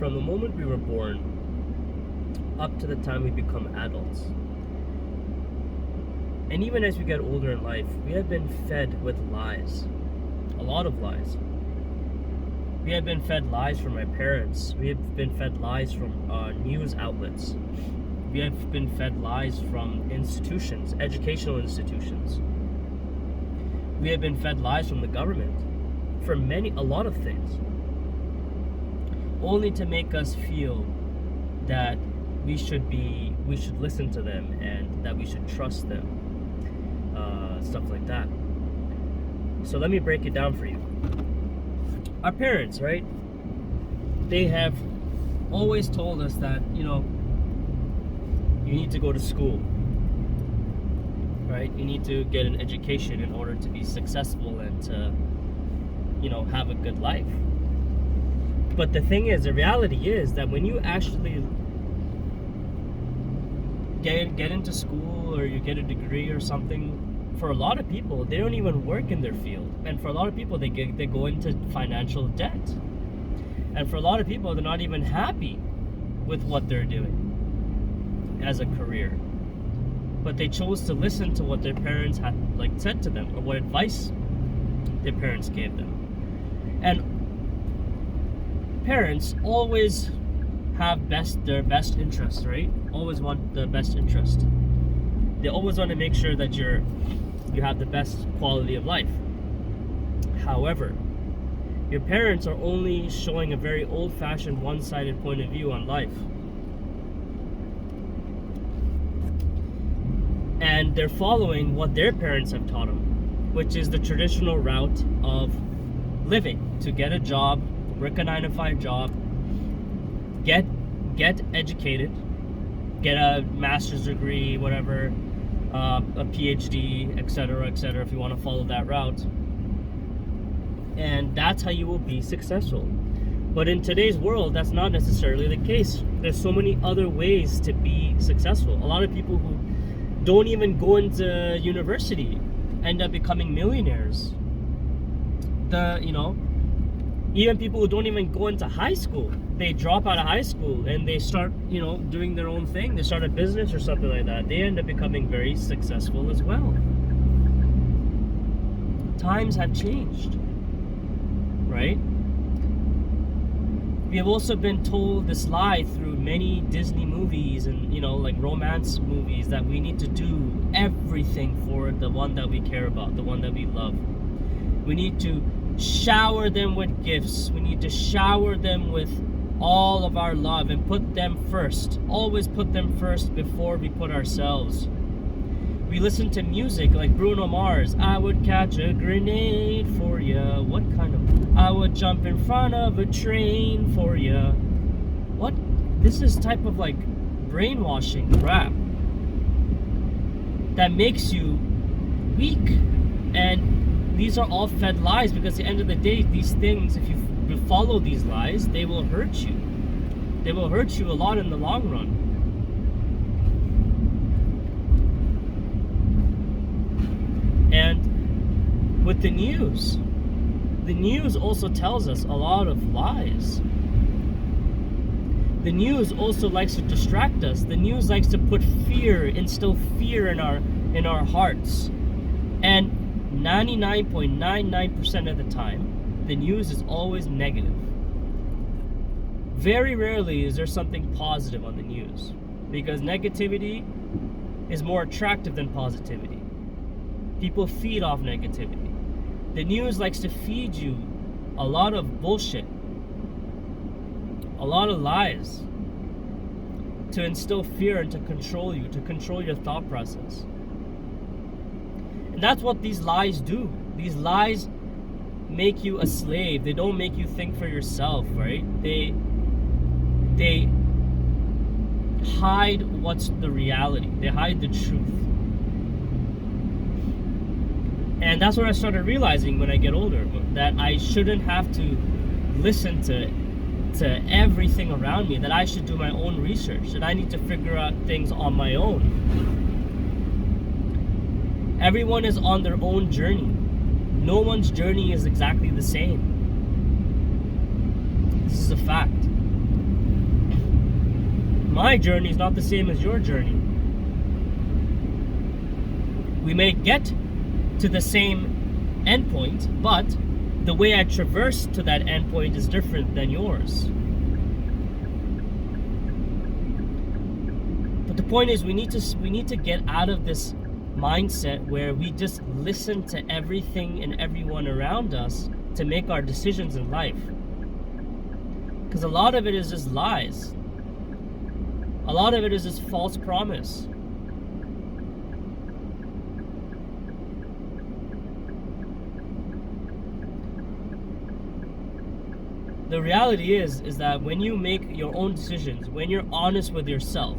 from the moment we were born up to the time we become adults. And even as we get older in life, we have been fed with lies. A lot of lies. We have been fed lies from our parents. We have been fed lies from news outlets. We have been fed lies from institutions, educational institutions. We have been fed lies from the government for a lot of things. Only to make us feel that we should listen to them and that we should trust them. Stuff like that. So let me break it down for you. Our parents, right? They have always told us that, you need to go to school, right? You need to get an education in order to be successful and to, have a good life. But the thing is, the reality is that when you actually get into school or you get a degree or something, for a lot of people, they don't even work in their field. And for a lot of people, they go into financial debt. And for a lot of people, they're not even happy with what they're doing as a career. But they chose to listen to what their parents had said to them, or what advice their parents gave them. And parents always have their best interest, right? Always want the best interest. They always want to make sure that you have the best quality of life. However, your parents are only showing a very old-fashioned, one-sided point of view on life. And they're following what their parents have taught them, which is the traditional route of living. To get a job, work a 9-to-5 job, get educated, get a master's degree, whatever, a PhD, etc., if you want to follow that route. And that's how you will be successful. But in today's world, that's not necessarily the case. There's so many other ways to be successful. A lot of people who don't even go into university end up becoming millionaires. Even people who don't even go into high school, they drop out of high school and they start, doing their own thing. They start a business or something like that. They end up becoming very successful as well. Times have changed, right? We have also been told this lie through many Disney movies and, romance movies, that we need to do everything for the one that we care about, the one that we love. We need to shower them with gifts. We need to shower them with all of our love and put them first. Always put them first before we put ourselves. We listen to music like Bruno Mars. I would catch a grenade for ya. What kind of? I would jump in front of a train for ya. What? This is type of brainwashing crap that makes you weak. And these are all fed lies, because at the end of the day, these things, if you follow these lies, they will hurt you. They will hurt you a lot in the long run. And with the news also tells us a lot of lies. The news also likes to distract us. The news likes to instill fear in our hearts. And 99.99% of the time, the news is always negative. Very rarely is there something positive on the news, because negativity is more attractive than positivity. People feed off negativity. The news likes to feed you a lot of bullshit, a lot of lies, to instill fear and to control you, to control your thought process. And that's what these lies do. These lies make you a slave. They don't make you think for yourself, right? They hide what's the reality. They hide the truth. And that's what I started realizing when I get older, that I shouldn't have to listen to everything around me, that I should do my own research, that I need to figure out things on my own. Everyone is on their own journey. No one's journey is exactly the same. This is a fact. My journey is not the same as your journey. We may get to the same endpoint, but the way I traverse to that endpoint is different than yours. But the point is, we need to get out of this mindset where we just listen to everything and everyone around us to make our decisions in life. Because a lot of it is just lies. A lot of it is just false promise. The reality is that when you make your own decisions, when you're honest with yourself,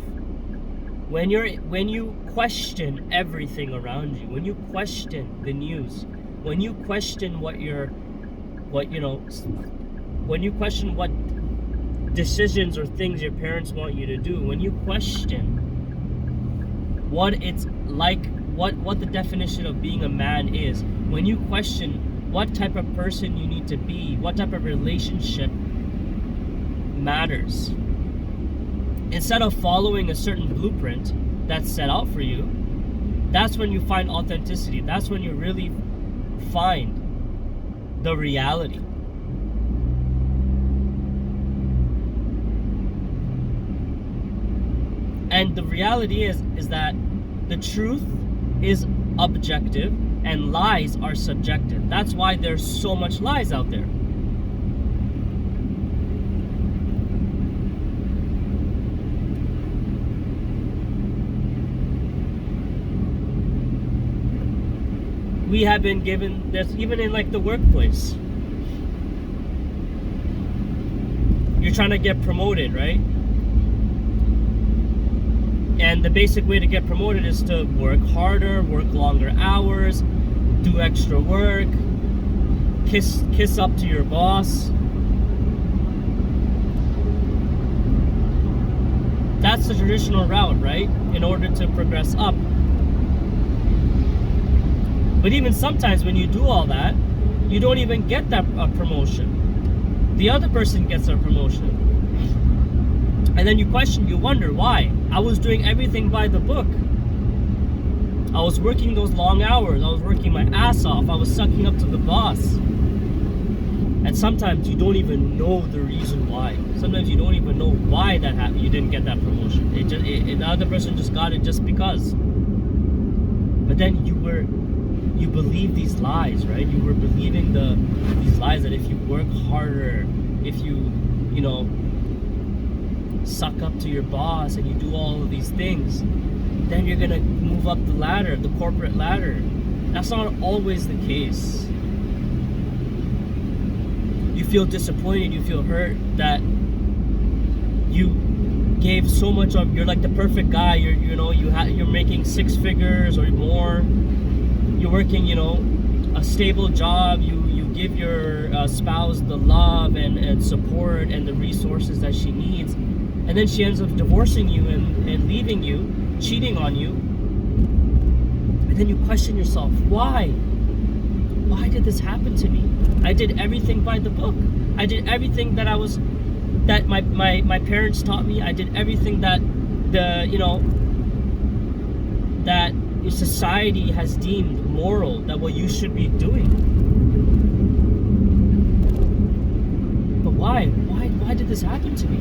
when you question everything around you, when you question the news, when you question when you question what decisions or things your parents want you to do, when you question what it's like, what the definition of being a man is, when you question what type of person you need to be, what type of relationship matters, instead of following a certain blueprint that's set out for you, that's when you find authenticity. That's when you really find the reality. And the reality is that the truth is objective and lies are subjective. That's why there's so much lies out there. We have been given this even in like the workplace. You're trying to get promoted, right? And the basic way to get promoted is to work harder, work longer hours, do extra work, kiss up to your boss. That's the traditional route, right? In order to progress up. But even sometimes when you do all that, you don't even get that promotion. The other person gets a promotion. And then you wonder why. I was doing everything by the book. I was working those long hours. I was working my ass off. I was sucking up to the boss. And sometimes you don't even know the reason why. Sometimes you don't even know why that happened. You didn't get that promotion. The other person just got it just because. But then you believe these lies, right? You were believing these lies that if you work harder, if you suck up to your boss and you do all of these things, then you're gonna move up the ladder, the corporate ladder. That's not always the case. You feel disappointed, you feel hurt that you gave so much of, you're like the perfect guy, you're making 6 figures or more, you're working, a stable job, you give your spouse the love and support and the resources that she needs, and then she ends up divorcing you and leaving you, cheating on you, and then you question yourself, why did this happen to me? I did everything by the book. I did everything that my parents taught me. I did everything that that society has deemed moral, that what you should be doing. But why did this happen to me?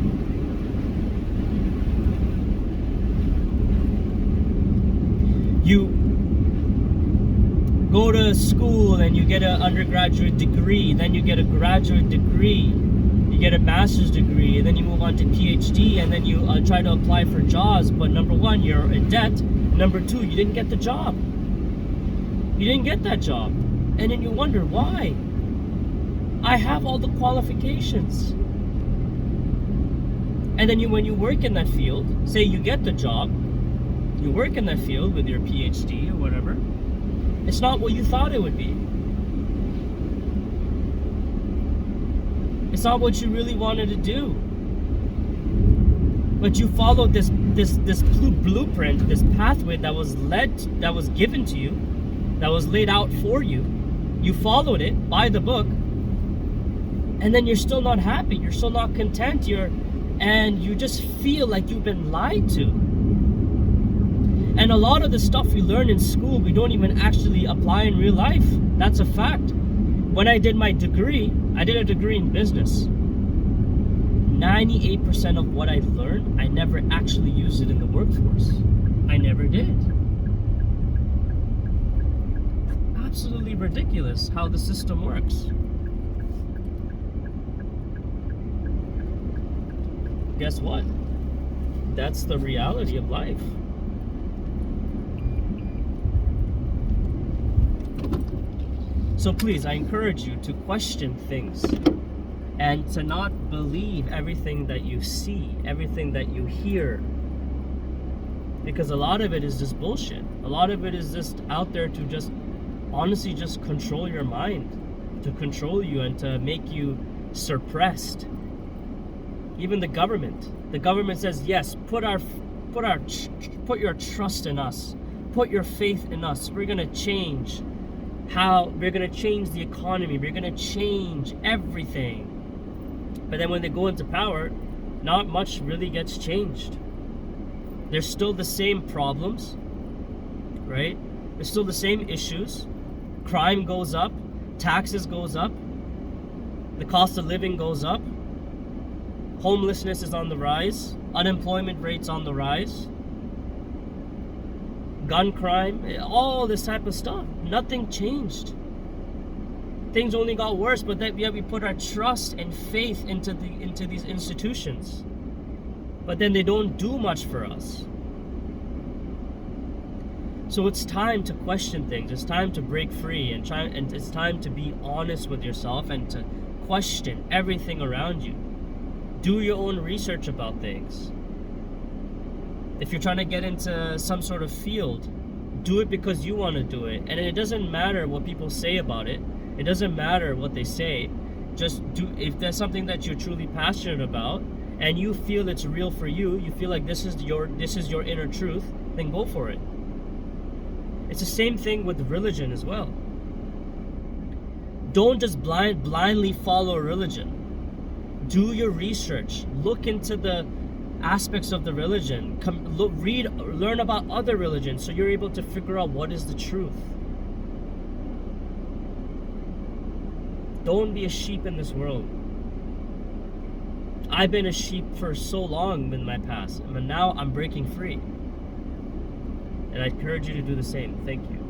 You go to school and you get an undergraduate degree, then you get a graduate degree, you get a master's degree, and then you move on to PhD, and then you try to apply for jobs, but number one, you're in debt, number two, you didn't get the job. You didn't get that job. And then you wonder, why? I have all the qualifications. And then when you work in that field, say you get the job, you work in that field with your PhD or whatever, it's not what you thought it would be. It's not what you really wanted to do. But you followed this blueprint, this pathway that was given to you, that was laid out for you. You followed it by the book, and then you're still not happy. You're still not content. and you just feel like you've been lied to. And a lot of the stuff we learn in school, we don't even actually apply in real life. That's a fact. When I did my degree, I did a degree in business. 98% of what I learned, I never actually used it in the workforce. I never did. Absolutely ridiculous how the system works. Guess what? That's the reality of life. So please, I encourage you to question things and to not believe everything that you see, everything that you hear. Because a lot of it is just bullshit. A lot of it is just out there to just honestly just control your mind, to control you and to make you suppressed. Even the government says, yes, put your trust in us, put your faith in us. We're gonna change the economy, we're gonna change everything. But then when they go into power, not much really gets changed. There's still the same problems, right? There's still the same issues. Crime goes up, taxes goes up, the cost of living goes up, homelessness is on the rise, unemployment rates on the rise, gun crime, all this type of stuff. Nothing changed. Things only got worse, but yet we put our trust and faith into these institutions. But then they don't do much for us. So it's time to question things. It's time to break free and it's time to be honest with yourself and to question everything around you. Do your own research about things. If you're trying to get into some sort of field, do it because you want to do it. And it doesn't matter what people say about it. It doesn't matter what they say. Just do. If there's something that you're truly passionate about and you feel it's real for you, you feel like this is your inner truth, then go for it. It's the same thing with religion as well. Don't just blindly follow religion. Do your research. Look into the aspects of the religion. Learn about other religions so you're able to figure out what is the truth. Don't be a sheep in this world. I've been a sheep for so long in my past, but now I'm breaking free. And I encourage you to do the same. Thank you.